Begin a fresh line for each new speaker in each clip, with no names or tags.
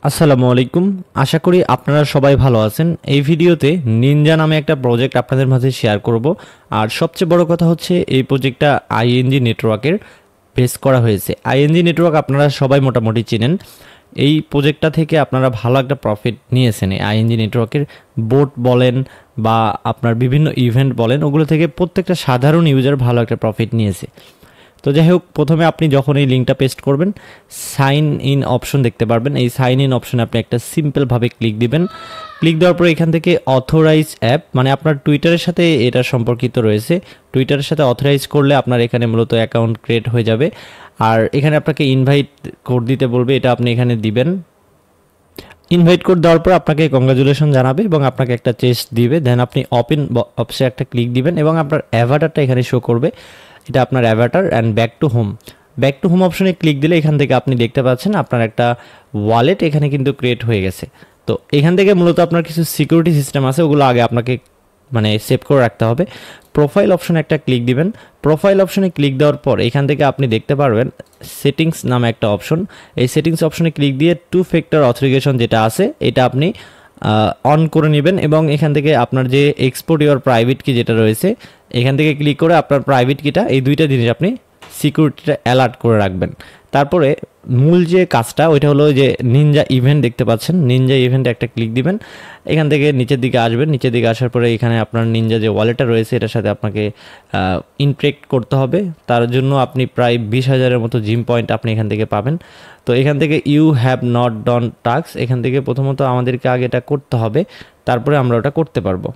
আসসালামু আলাইকুম। আশা করি আপনারা সবাই ভালো আছেন। এই ভিডিওতে নিনজা নামে একটা প্রজেক্ট আপনাদের মাঝে শেয়ার করব। আর সবচেয়ে বড় কথা হচ্ছে এই প্রজেক্টটা আইএনজি নেটওয়ার্কের বেস করা হয়েছে। আইএনজি নেটওয়ার্ক আপনারা সবাই মোটামুটি চিনেন। এই প্রজেক্টটা থেকে আপনারা ভালো একটা প্রফিট নিয়েছেন। এই আইএনজি নেটওয়ার্কের বোট বলেন বা আপনার বিভিন্ন ইভেন্ট বলেন, ওগুলো থেকে প্রত্যেকটা সাধারণ ইউজার ভালো একটা প্রফিট নিয়েছে। তো যাই হোক, প্রথমে আপনি যখন এই লিঙ্কটা পেস্ট করবেন, সাইন ইন অপশন দেখতে পারবেন। এই সাইন ইন অপশনে আপনি একটা সিম্পলভাবে ক্লিক দিবেন। ক্লিক দেওয়ার পরে এখান থেকে অথরাইজ অ্যাপ, মানে আপনার টুইটারের সাথে এটা সম্পর্কিত রয়েছে। টুইটারের সাথে অথরাইজ করলে আপনার এখানে মূলত অ্যাকাউন্ট ক্রিয়েট হয়ে যাবে। আর এখানে আপনাকে ইনভাইট কোড দিতে বলবে, এটা আপনি এখানে দিবেন। ইনভাইট কোড দেওয়ার পর আপনাকে কংগ্রাচুলেশন জানাবে এবং আপনাকে একটা চেস্ট দিবে। দেন আপনি ওপেন অপশনে একটা ক্লিক দিবেন এবং আপনার অ্যাভাটারটা এখানে শো করবে। এটা আপনার Avatar and back to home অপশনে ক্লিক দিলে এখান থেকে আপনি দেখতে পাচ্ছেন আপনার একটা ওয়ালেট এখানে কিন্তু ক্রিয়েট হয়ে গেছে। তো এখান থেকে মূলত আপনার কিছু সিকিউরিটি সিস্টেম আছে, ওগুলো আগে আপনাকে সেভ করে রাখতে হবে। প্রোফাইল অপশনে একটা ক্লিক দিবেন। প্রোফাইল অপশনে ক্লিক দেওয়ার পর এখান থেকে আপনি দেখতে পারবেন সেটিংস নামে একটা অপশন। এই সেটিংস অপশনে ক্লিক দিয়ে 2 ফ্যাক্টর অথেন্টিকেশন যেটা আছে এটা আপনি অন করে নেবেন এবং এখান থেকে আপনার যে এক্সপোর্ট ইওর প্রাইভেট কি যেটা রয়েছে এখান থেকে ক্লিক করে আপনার প্রাইভেট কিটা, এই দুইটা জিনিস আপনি সিকিউরিটিটা অ্যালার্ট করে রাখবেন। তারপরে মূল যে কাজটা ওইটা হলো যে নিনজা ইভেন্ট দেখতে পাচ্ছেন, নিনজা ইভেন্টে একটা ক্লিক দিবেন। এখান থেকে নিচের দিকে আসবেন। নিচের দিকে আসার পরে এখানে আপনার নিনজা যে ওয়ালেটটা রয়েছে এটার সাথে আপনাকে ইন্টারেক্ট করতে হবে। তার জন্য আপনি প্রায় 20,000-এর মতো জিম পয়েন্ট আপনি এখান থেকে পাবেন। তো এখান থেকে you have not done task, এখান থেকে প্রথমত আমাদেরকে আগে এটা করতে হবে, তারপরে আমরা ওটা করতে পারবো।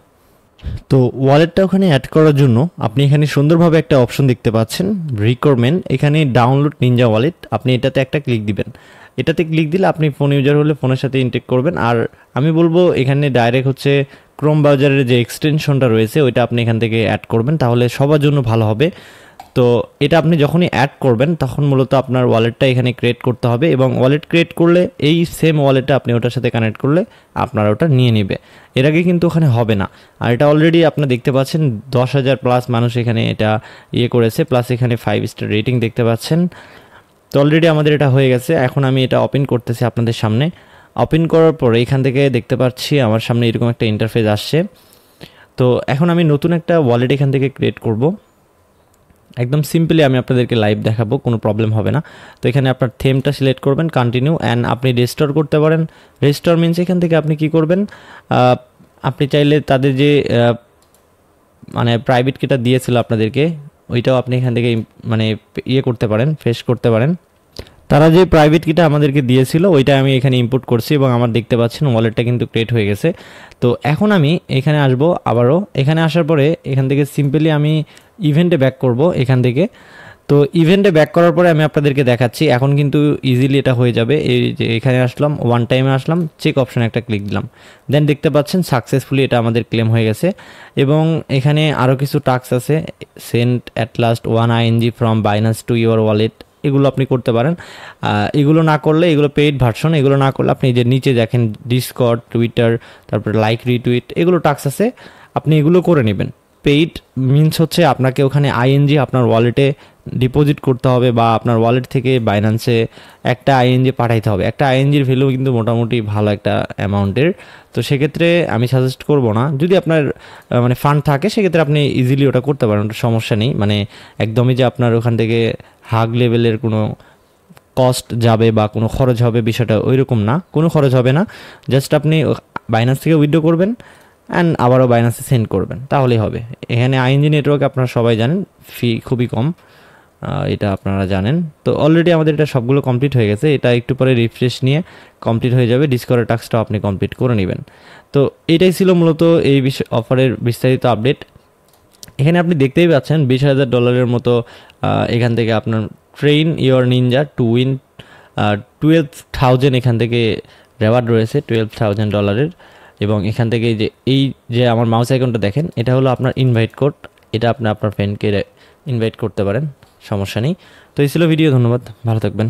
তো ওয়ালেটটা ওখানে অ্যাড করার জন্য আপনি এখানে সুন্দরভাবে একটা অপশন দেখতে পাচ্ছেন, রিকোয়ারমেন্ট। এখানে ডাউনলোড নিনজা ওয়ালেট, আপনি এটাতে একটা ক্লিক দিবেন। এটাতে ক্লিক দিলে আপনি ফোন ইউজার হলে ফোনের সাথে ইন্টেক্ট করবেন। আর আমি বলবো এখানে ডাইরেক্ট হচ্ছে ক্রোম ব্রাউজারের যে এক্সটেনশনটা রয়েছে ওইটা আপনি এখান থেকে অ্যাড করবেন, তাহলে সবার জন্য ভালো হবে। তো এটা আপনি যখনই অ্যাড করবেন তখন মূলত আপনার ওয়ালেটটা এখানে ক্রিয়েট করতে হবে এবং ওয়ালেট ক্রিয়েট করলে এই সেম ওয়ালেটটা আপনি ওটার সাথে কানেক্ট করলে আপনার ওটা নিয়ে নেবে। এর আগে কিন্তু ওখানে হবে না। আর এটা অলরেডি আপনারা দেখতে পাচ্ছেন 10,000 প্লাস মানুষ এখানে এটা করেছে, প্লাস এখানে 5 স্টার রেটিং দেখতে পাচ্ছেন। তো অলরেডি আমাদের এটা হয়ে গেছে। এখন আমি এটা ওপেন করতেছি আপনাদের সামনে। ওপেন করার পরে এখান থেকে দেখতে পাচ্ছি আমার সামনে এরকম একটা ইন্টারফেস আসছে। তো এখন আমি নতুন একটা ওয়ালেট এখান থেকে ক্রিয়েট করব। একদম সিম্পলি আমি আপনাদেরকে লাইভ দেখাবো, কোনো প্রবলেম হবে না। তো এখানে আপনার থেমটা সিলেক্ট করবেন, কন্টিনিউ, অ্যান্ড আপনি রেস্টোর করতে পারেন। রেস্টোর মিনস এখান থেকে আপনি কি করবেন, আপনি চাইলে তাদের যে প্রাইভেট কিটা দিয়েছিল আপনাদেরকে ওইটাও আপনি এখান থেকে করতে পারেন, ফেস করতে পারেন। তারা যে প্রাইভেট কিটা আমাদেরকে দিয়েছিল ওইটা আমি এখানে ইম্পোর্ট করছি এবং আমার দেখতে পাচ্ছেন ওয়ালেটটা কিন্তু ক্রিয়েট হয়ে গেছে। তো এখন আমি এখানে আসব আবারও। এখানে আসার পরে এখান থেকে সিম্পলি আমি ইভেন্টে ব্যাক করব এখান থেকে। তো ইভেন্টে ব্যাক করার পরে আমি আপনাদেরকে দেখাচ্ছি এখন কিন্তু ইজিলি এটা হয়ে যাবে। এই যে এখানে আসলাম, ওয়ান টাইমে আসলাম, চেক অপশনে একটা ক্লিক দিলাম, দেন দেখতে পাচ্ছেন সাকসেসফুলি এটা আমাদের ক্লেম হয়ে গেছে। এবং এখানে আরও কিছু টাস্ক আছে, send at last 1 ING from Binance to your wallet, এগুলো আপনি করতে পারেন। এগুলো না করলে, এগুলো পেইড ভার্সন, এগুলো না করলে আপনি যে নিচে দেখেন ডিসকর্ড, টুইটার, তারপরে লাইক রিটুইট, এগুলো টাস্ক আছে, আপনি এগুলো করে নেবেন। পেইড মিনস হচ্ছে আপনাকে ওখানে আইএনজি আপনার ওয়ালেটে ডিপোজিট করতে হবে বা আপনার ওয়ালেট থেকে বাইন্যান্সে একটা আইএনজি পাঠাইতে হবে। একটা আইএনজির ভ্যালু কিন্তু মোটামুটি ভালো একটা অ্যামাউন্টের। তো সেক্ষেত্রে আমি সাজেস্ট করব না, যদি আপনার ফান্ড থাকে সেক্ষেত্রে আপনি ইজিলি ওটা করতে পারেন, ওটা সমস্যা নেই। একদমই যে আপনার ওখান থেকে হাগ লেভেলের কোনো কস্ট যাবে বা কোনো খরচ হবে, বিষয়টা ওইরকম না, কোনো খরচ হবে না। জাস্ট আপনি বাইন্যান্স থেকে উইথড্র করবেন অ্যান্ড আবারও বাইন্যান্সে সেন্ড করবেন, তাহলেই হবে। এখানে আইএনজি নেটওয়ার্ক আপনারা সবাই জানেন, ফি খুবই কম, এটা আপনারা জানেন। তো অলরেডি আমাদের এটা সবগুলো কমপ্লিট হয়ে গেছে। এটা একটু পরে রিফ্রেশ নিয়ে কমপ্লিট হয়ে যাবে। ডিসকর্ডের টাস্কটাও আপনি কমপ্লিট করে নেবেন। তো এটাই ছিল মূলত এই অফারের বিস্তারিত আপডেট। এখানে আপনি দেখতেই পাচ্ছেন $20,000 মতো এখান থেকে আপনার train your Ninja to win 12,000 এখান থেকে রেওয়ার্ড রয়েছে, $12,000। এবং এখান থেকে এই যে আমার মাউস আইকনটা দেখেন, এটা হলো আপনার ইনভাইট কোড, এটা আপনি আপনার ফ্রেন্ডকে ইনভাইট করতে পারেন, সমস্যা নেই। তো এই ছিল ভিডিও, ধন্যবাদ, ভালো থাকবেন।